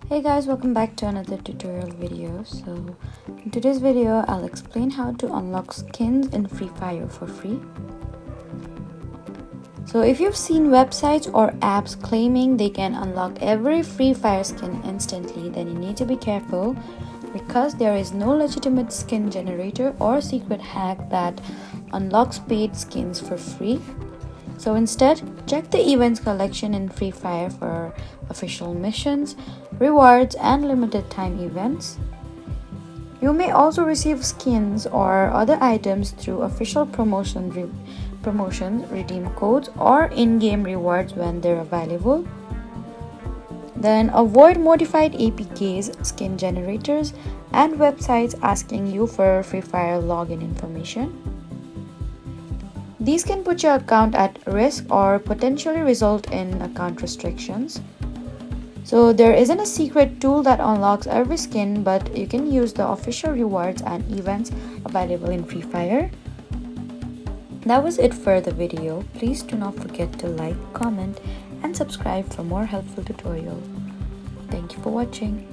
Hey guys, welcome back to another tutorial video. So in today's video I'll explain how to unlock skins in Free Fire for free. So if you've seen websites or apps claiming they can unlock every Free Fire skin instantly, then you need to be careful, because there is no legitimate skin generator or secret hack that unlocks paid skins for free. So instead, check the events collection in Free Fire for official missions, rewards, and limited time events. You may also receive skins or other items through official promotions, redeem codes, or in-game rewards when they're available. Then avoid modified APKs, skin generators, and websites asking you for Free Fire login information. These can put your account at risk or potentially result in account restrictions. So there isn't a secret tool that unlocks every skin, but you can use the official rewards and events available in Free Fire. That was it for the video. Please do not forget to like, comment, and subscribe for more helpful tutorials. Thank you for watching.